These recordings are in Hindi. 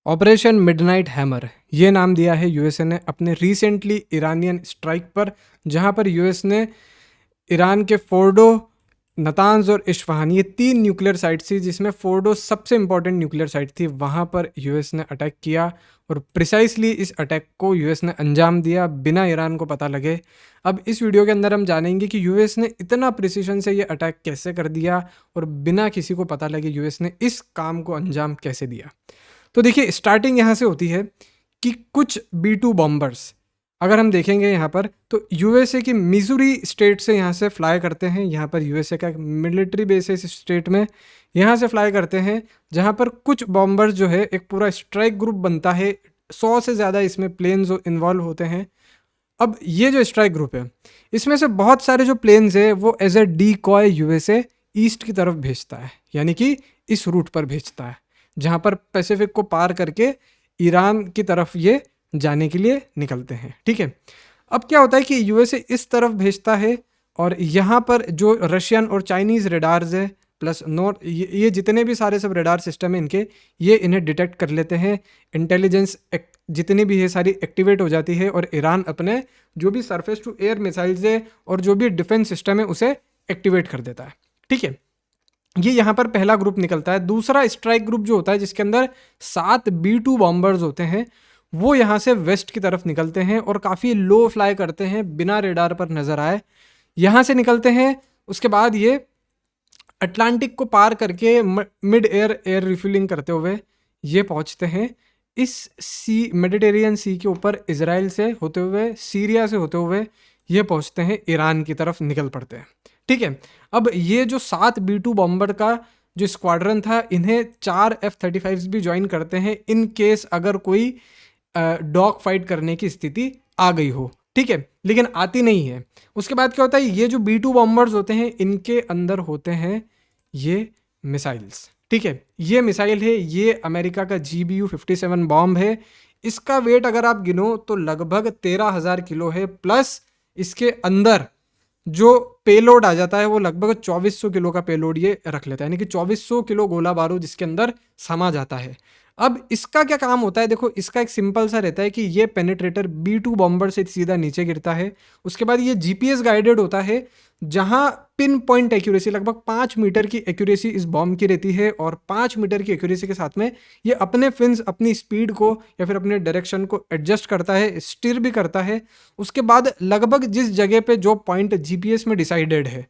ऑपरेशन मिडनाइट हैमर ये नाम दिया है यूएसए ने अपने रिसेंटली ईरानियन स्ट्राइक पर, जहां पर यूएस ने ईरान के फोर्डो, नतांज और इस्फहान ये 3 न्यूक्लियर साइट थी, जिसमें फोर्डो सबसे इंपॉर्टेंट न्यूक्लियर साइट थी। वहां पर यूएस ने अटैक किया और प्रिसाइसली इस अटैक को यूएस ने अंजाम दिया बिना ईरान को पता लगे। अब इस वीडियो के अंदर हम जानेंगे कि यूएस ने इतना प्रिसीजन से ये अटैक कैसे कर दिया और बिना किसी को पता लगे यूएस ने इस काम को अंजाम कैसे दिया। तो देखिए, स्टार्टिंग यहाँ से होती है कि कुछ B-2 बॉम्बर्स अगर हम देखेंगे यहाँ पर, तो यूएसए की मिजूरी स्टेट से यहाँ से फ्लाई करते हैं। यहाँ पर यूएसए का एक मिलिट्री बेस है इस स्टेट में, यहाँ से फ्लाई करते हैं, जहाँ पर कुछ बॉम्बर्स जो है एक पूरा स्ट्राइक ग्रुप बनता है। 100 से ज़्यादा इसमें प्लेन्स इन्वॉल्व होते हैं। अब ये जो स्ट्राइक ग्रुप है, इसमें से बहुत सारे जो प्लेन्स है वो एज ए डीकॉय यूएसए ईस्ट की तरफ भेजता है, यानी कि इस रूट पर भेजता है जहाँ पर पैसिफिक को पार करके ईरान की तरफ ये जाने के लिए निकलते हैं। ठीक है, अब क्या होता है कि यूएसए इस तरफ भेजता है और यहाँ पर जो रशियन और चाइनीज़ रेडार्स है प्लस नॉर्थ, ये जितने भी सारे सब रेडार सिस्टम है इनके, ये इन्हें डिटेक्ट कर लेते हैं। इंटेलिजेंस जितनी भी है सारी एक्टिवेट हो जाती है और ईरान अपने जो भी सरफेस टू एयर मिसाइल्स है और जो भी डिफेंस सिस्टम है उसे एक्टिवेट कर देता है। ठीक है, ये यहाँ पर पहला ग्रुप निकलता है। दूसरा स्ट्राइक ग्रुप जो होता है, जिसके अंदर 7 B-2 बॉम्बर्स होते हैं, वो यहाँ से वेस्ट की तरफ निकलते हैं और काफ़ी लो फ्लाई करते हैं बिना रेडार पर नज़र आए। यहाँ से निकलते हैं, उसके बाद ये अटलांटिक को पार करके मिड एयर रिफ्यूलिंग करते हुए ये पहुँचते हैं इस मेडिटेरियन सी के ऊपर, इजराइल से होते हुए, सीरिया से होते हुए ये पहुँचते हैं, ईरान की तरफ निकल पड़ते हैं। ठीक है, अब ये जो 7 B-2 बॉम्बर का जो स्क्वाड्रन था, इन्हें 4 F-35 भी ज्वाइन करते हैं इन केस अगर कोई डॉग फाइट करने की स्थिति आ गई हो। ठीक है, लेकिन आती नहीं है। उसके बाद क्या होता है, ये जो B-2 बॉम्बर्स होते हैं इनके अंदर होते हैं ये मिसाइल्स। ठीक है, ये मिसाइल है, ये अमेरिका का GBU-57 बॉम्ब है। इसका वेट अगर आप गिनो तो लगभग 13,000 किलो है, प्लस इसके अंदर जो पेलोड आ जाता है वो लगभग 2400 किलो का पेलोड ये रख लेता है, यानी कि 2400 किलो गोला बारूद इसके अंदर समा जाता है। अब इसका क्या काम होता है, देखो इसका एक सिंपल सा रहता है कि ये पेनिट्रेटर B-2 बॉम्बर से सीधा नीचे गिरता है। उसके बाद ये GPS गाइडेड होता है, जहां पिन पॉइंट एक्यूरेसी लगभग 5 मीटर की एक्यूरेसी इस बॉम्ब की रहती है और 5 मीटर की एक्यूरेसी के साथ में ये अपने फिन्स अपनी स्पीड को या फिर अपने डायरेक्शन को एडजस्ट करता है, स्टीयर भी करता है। उसके बाद लगभग जिस जगह पे जो पॉइंट GPS में डिसाइडेड है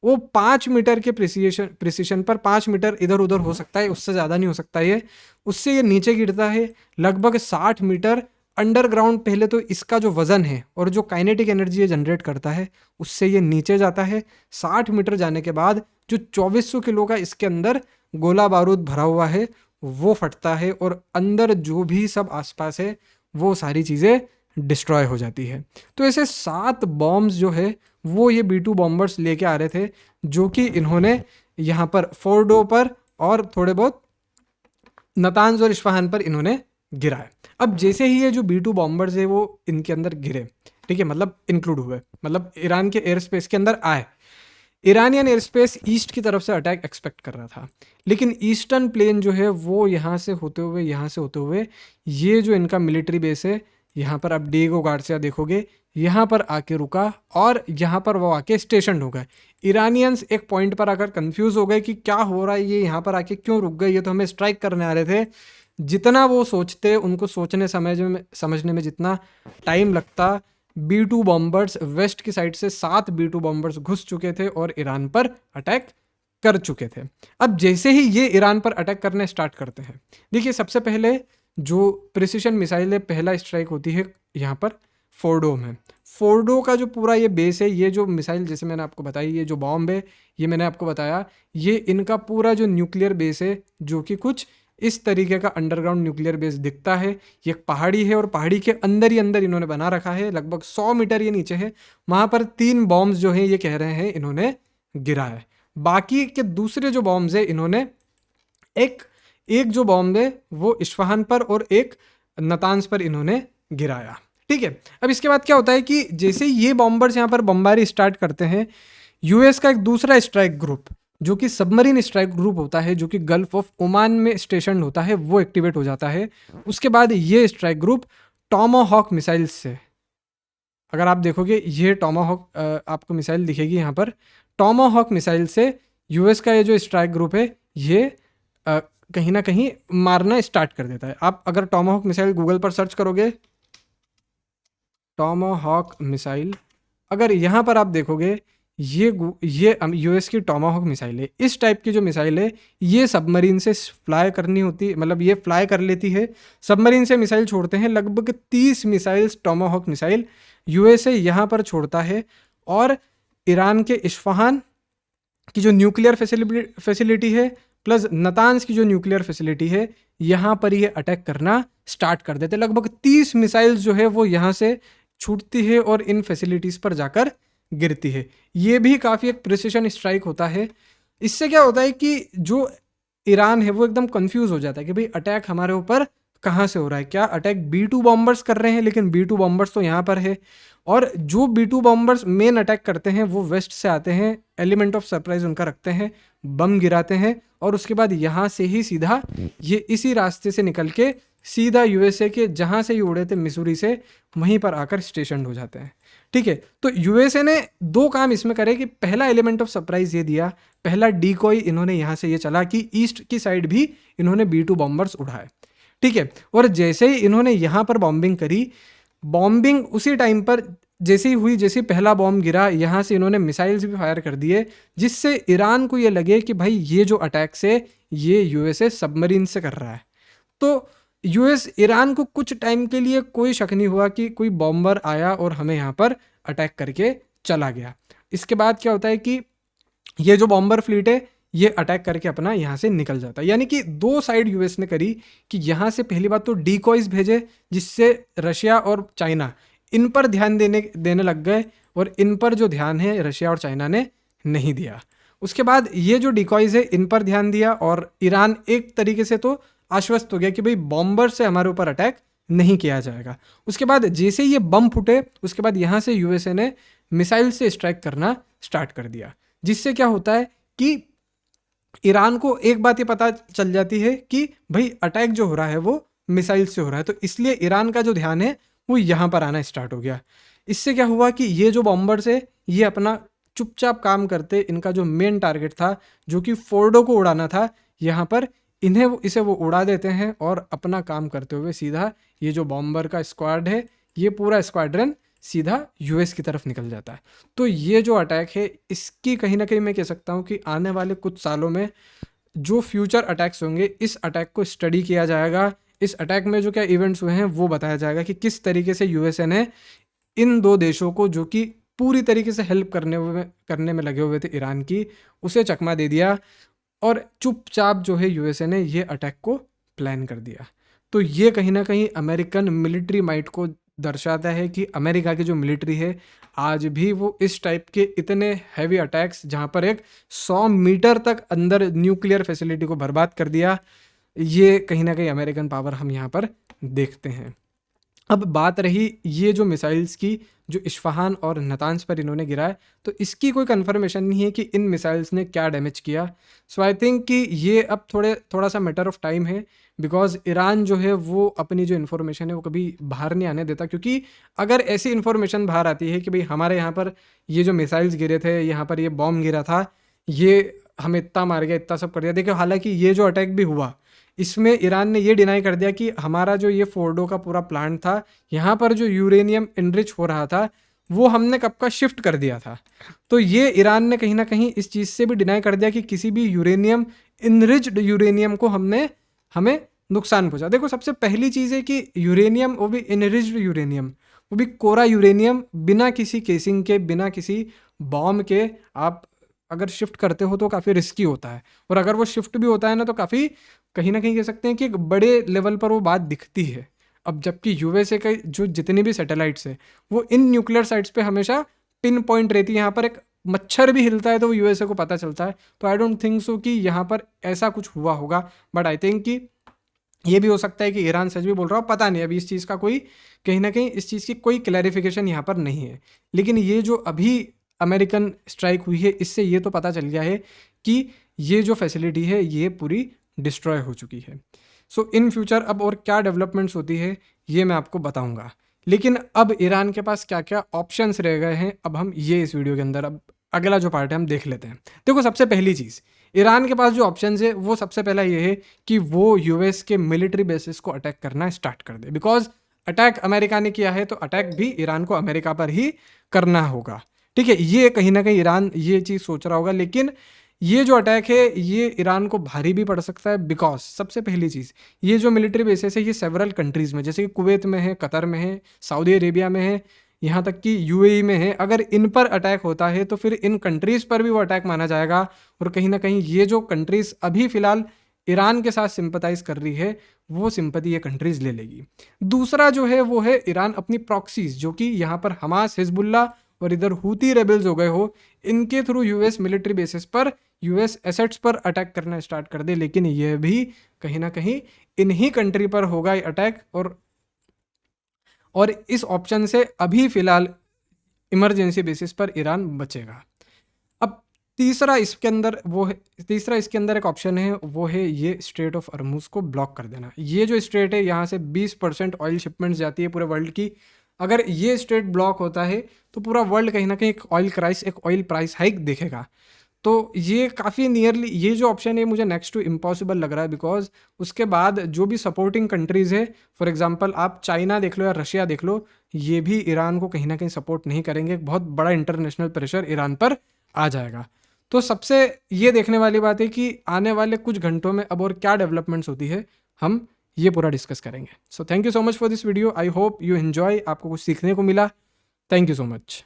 वो 5 मीटर के प्रिसीशन पर 5 मीटर इधर उधर हो सकता है, उससे ज़्यादा नहीं हो सकता ये। उससे ये नीचे गिरता है लगभग 60 मीटर अंडरग्राउंड। पहले तो इसका जो वज़न है और जो काइनेटिक एनर्जी ये जनरेट करता है उससे ये नीचे जाता है। 60 मीटर जाने के बाद जो 2400 किलो का इसके अंदर गोला बारूद भरा हुआ है वो फटता है और अंदर जो भी सब आसपास है वो सारी चीज़ें डिस्ट्रॉय हो जाती है। तो ऐसे 7 बॉम्ब्स जो है वो ये B-2 बॉम्बर्स लेके आ रहे थे, जो कि इन्होंने यहाँ पर फोर्डो पर और थोड़े बहुत नतांज और इस्फहान पर इन्होंने गिराए। अब जैसे ही ये जो B-2 बॉम्बर्स है वो इनके अंदर गिरे, ठीक है, मतलब इंक्लूड हुए, मतलब ईरान के एयर स्पेस के अंदर आए। ईरानियन एयर स्पेस ईस्ट की तरफ से अटैक एक्सपेक्ट कर रहा था, लेकिन ईस्टर्न प्लेन जो है वो यहाँ से होते हुए ये जो इनका मिलिट्री बेस है, यहाँ पर आप डिएगो गार्सिया देखोगे, यहाँ पर आके रुका और यहाँ पर वो आके स्टेशन हो गए। ईरानियंस एक पॉइंट पर आकर कंफ्यूज हो गए कि क्या हो रहा है, ये यहाँ पर आके क्यों रुक गए, ये तो हमें स्ट्राइक करने आ रहे थे। जितना वो सोचते, उनको सोचने समझने में जितना टाइम लगता, B-2 बॉम्बर्स वेस्ट की साइड से 7 B-2 बॉम्बर्स घुस चुके थे और ईरान पर अटैक कर चुके थे। अब जैसे ही ये ईरान पर अटैक करने स्टार्ट करते हैं, देखिए सबसे पहले जो प्रिसीशन मिसाइल है, पहला स्ट्राइक होती है यहाँ पर फोर्डो में। फोर्डो का जो पूरा ये बेस है, ये जो मिसाइल जैसे मैंने आपको बताई, ये जो बॉम्ब है, ये मैंने आपको बताया, ये इनका पूरा जो न्यूक्लियर बेस है, जो कि कुछ इस तरीके का अंडरग्राउंड न्यूक्लियर बेस दिखता है। ये एक पहाड़ी है और पहाड़ी के अंदर ही अंदर इन्होंने बना रखा है, लगभग 100 मीटर ये नीचे है। वहाँ पर 3 बॉम्ब्स जो हैं ये कह रहे हैं इन्होंने गिरा है। बाकी के दूसरे जो बॉम्ब्स है, इन्होंने एक जो बॉम्ब है वो इस्फहान पर और एक नतांज पर इन्होंने गिराया। ठीक है, अब इसके बाद क्या होता है कि जैसे ये बॉम्बर्स यहाँ पर बमबारी स्टार्ट करते हैं, यूएस का एक दूसरा स्ट्राइक ग्रुप जो कि सबमरीन स्ट्राइक ग्रुप होता है जो कि गल्फ ऑफ ओमान में स्टेशन होता है, वो एक्टिवेट हो जाता है। उसके बाद ये स्ट्राइक ग्रुप टॉमाहॉक मिसाइल्स से, अगर आप देखोगे ये टॉमाहॉक आपको मिसाइल दिखेगी यहाँ पर, टॉमाहॉक मिसाइल से यूएस का ये जो स्ट्राइक ग्रुप है ये कहीं ना कहीं मारना स्टार्ट कर देता है। आप अगर टॉमाहॉक मिसाइल गूगल पर सर्च करोगे, टॉमाहॉक मिसाइल, अगर यहाँ पर आप देखोगे ये यूएस की टॉमाहॉक मिसाइल है। इस टाइप की जो मिसाइल है ये सबमरीन से फ्लाई करनी होती है, मतलब ये फ्लाई कर लेती है, सबमरीन से मिसाइल छोड़ते हैं। लगभग 30 मिसाइल्स टॉमाहॉक मिसाइल यूएसए यहाँ पर छोड़ता है और ईरान के इस्फहान की जो न्यूक्लियर फैसिलिटी है प्लस नतान्स की जो न्यूक्लियर फैसिलिटी है यहाँ पर ये अटैक करना स्टार्ट कर देते। लगभग 30 मिसाइल्स जो है वो यहाँ से छूटती है और इन फैसिलिटीज़ पर जाकर गिरती है। ये भी काफ़ी एक प्रिसिशन स्ट्राइक होता है। इससे क्या होता है कि जो ईरान है वो एकदम कंफ्यूज हो जाता है कि भाई अटैक हमारे ऊपर कहाँ से हो रहा है, क्या अटैक B2 बॉम्बर्स कर रहे हैं, लेकिन B2 बॉम्बर्स तो यहाँ पर है, और जो B2 बॉम्बर्स मेन अटैक करते हैं वो वेस्ट से आते हैं, एलिमेंट ऑफ सरप्राइज उनका रखते हैं, बम गिराते हैं और उसके बाद यहाँ से ही सीधा ये इसी रास्ते से निकल के सीधा यूएसए के जहाँ से ये उड़े थे मिसूरी से, वहीं पर आकर स्टेशन हो जाते हैं। ठीक है, तो यूएसए ने दो काम इसमें करे कि पहला एलिमेंट ऑफ सरप्राइज ये दिया, पहला डीकॉय इन्होंने यहाँ से ये चला कि ईस्ट की साइड भी इन्होंने B2 बॉम्बर्स उड़ाए। ठीक है, और जैसे ही इन्होंने यहाँ पर बॉम्बिंग करी, बॉम्बिंग उसी टाइम पर जैसे ही हुई, जैसे पहला बॉम्ब गिरा यहाँ से इन्होंने मिसाइल्स भी फायर कर दिए, जिससे ईरान को ये लगे कि भाई ये जो अटैक्स है ये यूएसए सबमरीन से कर रहा है। तो यूएस ईरान को कुछ टाइम के लिए कोई शक नहीं हुआ कि कोई बॉम्बर आया और हमें यहाँ पर अटैक करके चला गया। इसके बाद क्या होता है कि ये जो बॉम्बर फ्लीट है ये अटैक करके अपना यहाँ से निकल जाता है। यानी कि दो साइड यूएस ने करी कि यहाँ से पहली बात तो डीकॉइज भेजे, जिससे रशिया और चाइना इन पर ध्यान देने लग गए, और इन पर जो ध्यान है रशिया और चाइना ने नहीं दिया। उसके बाद ये जो डिकॉइज है इन पर ध्यान दिया और ईरान एक तरीके से तो आश्वस्त हो गया कि भाई बॉम्बर से हमारे ऊपर अटैक नहीं किया जाएगा। उसके बाद जैसे ही ये बम फूटे उसके बाद यहाँ से यूएसए ने मिसाइल से स्ट्राइक करना स्टार्ट कर दिया, जिससे क्या होता है कि ईरान को एक बात ये पता चल जाती है कि भाई अटैक जो हो रहा है वो मिसाइल से हो रहा है, तो इसलिए ईरान का जो ध्यान है वो यहाँ पर आना स्टार्ट हो गया। इससे क्या हुआ कि ये जो बॉम्बर्स है ये अपना चुपचाप काम करते, इनका जो मेन टारगेट था जो कि फोर्डो को उड़ाना था, यहाँ पर इसे वो उड़ा देते हैं और अपना काम करते हुए सीधा ये जो बॉम्बर का स्क्वाड है ये पूरा स्क्वाड्रन सीधा यूएस की तरफ निकल जाता है। तो ये जो अटैक है इसकी कहीं ना कहीं मैं कह सकता हूँ कि आने वाले कुछ सालों में जो फ्यूचर अटैक्स होंगे इस अटैक को स्टडी किया जाएगा। इस अटैक में जो क्या इवेंट्स हुए हैं वो बताया जाएगा कि किस तरीके से यूएसए ने इन दो देशों को जो कि पूरी तरीके से हेल्प करने में लगे हुए थे ईरान की, उसे चकमा दे दिया और चुपचाप जो है यूएसए ने ये अटैक को प्लान कर दिया। तो ये कहीं ना कहीं अमेरिकन मिलिट्री माइट को दर्शाता है कि अमेरिका की जो मिलिट्री है आज भी वो इस टाइप के इतने हैवी अटैक्स जहाँ पर एक 100 मीटर तक अंदर न्यूक्लियर फैसिलिटी को बर्बाद कर दिया, ये कहीं ना कहीं अमेरिकन पावर हम यहाँ पर देखते हैं। अब बात रही ये जो मिसाइल्स की जो इस्फहान और नतान्स पर इन्होंने गिराए, तो इसकी कोई कंफर्मेशन नहीं है कि इन मिसाइल्स ने क्या डैमेज किया। सो आई थिंक कि ये अब थोड़ा सा मैटर ऑफ टाइम है, बिकॉज ईरान जो है वो अपनी जो इन्फॉर्मेशन है वो कभी बाहर नहीं आने देता, क्योंकि अगर ऐसी इन्फॉर्मेशन बाहर आती है कि भाई हमारे यहाँ पर ये जो मिसाइल्स गिरे थे, यहाँ पर ये बॉम्ब गिरा था, ये हमें इतना मार गया, इतना सब कर दिया। देखिए हालांकि ये जो अटैक भी हुआ इसमें ईरान ने ये डिनाई कर दिया कि हमारा जो ये फोर्डो का पूरा प्लांट था, यहाँ पर जो यूरेनियम इनरिच हो रहा था वो हमने कब का शिफ्ट कर दिया था। तो ये ईरान ने कहीं ना कहीं इस चीज़ से भी डिनाई कर दिया कि किसी भी यूरेनियम इनरिच्ड यूरेनियम को हमें नुकसान पहुंचा। देखो सबसे पहली चीज़ है कि यूरेनियम, वो भी इनरिच्ड यूरेनियम, वो भी कोरा यूरेनियम, बिना किसी केसिंग के, बिना किसी बॉम्ब के आप अगर शिफ्ट करते हो तो काफ़ी रिस्की होता है, और अगर वो शिफ्ट भी होता है ना तो काफ़ी कहीं ना कहीं कह सकते हैं कि एक बड़े लेवल पर वो बात दिखती है। अब जबकि यूएसए के जो जितनी भी सैटेलाइट्स है वो इन न्यूक्लियर साइट्स पे हमेशा पिन पॉइंट रहती है, यहाँ पर एक मच्छर भी हिलता है तो वो यूएसए को पता चलता है। तो आई डोंट थिंक सो कि यहाँ पर ऐसा कुछ हुआ होगा, बट आई थिंक कि ये भी हो सकता है कि ईरान सच भी बोल रहा हो, पता नहीं। अभी इस चीज़ का कोई कहीं ना कहीं इस चीज़ की कोई क्लैरिफिकेशन यहाँ पर नहीं है। लेकिन ये जो अभी अमेरिकन स्ट्राइक हुई है इससे ये तो पता चल गया है कि ये जो फैसिलिटी है ये पूरी डिस्ट्रॉय हो चुकी है। सो इन फ्यूचर अब और क्या डेवलपमेंट्स होती है ये मैं आपको बताऊंगा, लेकिन अब ईरान के पास क्या क्या ऑप्शंस रह गए हैं अब हम ये इस वीडियो के अंदर अब अगला जो पार्ट है हम देख लेते हैं। देखो, सबसे पहली चीज़, ईरान के पास जो ऑप्शंस है वो सबसे पहला ये है कि वो यूएस के मिलिट्री बेसिस को अटैक करना स्टार्ट कर दे, बिकॉज अटैक अमेरिका ने किया है तो अटैक भी ईरान को अमेरिका पर ही करना होगा। ठीक है, ये कहीं ना कहीं ईरान ये चीज़ सोच रहा होगा, लेकिन ये जो अटैक है ये ईरान को भारी भी पड़ सकता है, बिकॉज सबसे पहली चीज़, ये जो मिलिट्री बेसिस है ये सेवरल कंट्रीज़ में, जैसे कि कुवैत में है, कतर में है, सऊदी अरेबिया में है, यहाँ तक कि यूएई में है। अगर इन पर अटैक होता है तो फिर इन कंट्रीज़ पर भी वो अटैक माना जाएगा, और कहीं ना कहीं ये जो कंट्रीज़ अभी फ़िलहाल ईरान के साथ सिंपथाइज कर रही है वो सिंपथी ये कंट्रीज़ ले लेगी। दूसरा जो है वो है ईरान अपनी प्रॉक्सीज, जो कि यहाँ पर हमास, हिजबुल्ला और इधर हूती रेबल्स हो गए हो, इनके थ्रू यूएस मिलिट्री बेसिस पर, यूएस एसेट्स पर अटैक करना स्टार्ट कर दे। लेकिन यह भी कहीं ना कहीं इन्हीं कंट्री पर होगा अटैक, और इस ऑप्शन से अभी फिलहाल इमरजेंसी बेसिस पर ईरान बचेगा। अब तीसरा इसके अंदर एक ऑप्शन है, वो है ये स्ट्रेट ऑफ हॉर्मुज़ को ब्लॉक कर देना। ये जो स्ट्रेट है यहाँ से 20% ऑयल शिपमेंट्स जाती है पूरे वर्ल्ड की। अगर ये स्ट्रेट ब्लॉक होता है तो पूरा वर्ल्ड कहीं ना कहीं एक ऑयल प्राइस हाइक देखेगा। तो ये काफ़ी नियरली, ये जो ऑप्शन है मुझे नेक्स्ट टू इम्पॉसिबल लग रहा है, बिकॉज उसके बाद जो भी सपोर्टिंग कंट्रीज़ है, फॉर एग्जांपल आप चाइना देख लो या रशिया देख लो, ये भी ईरान को कहीं ना कहीं सपोर्ट नहीं करेंगे। बहुत बड़ा इंटरनेशनल प्रेशर ईरान पर आ जाएगा। तो सबसे ये देखने वाली बात है कि आने वाले कुछ घंटों में अब और क्या डेवलपमेंट्स होती है, हम ये पूरा डिस्कस करेंगे। So thank you so much for this video. I hope you enjoy, आपको कुछ सीखने को मिला। Thank you so much.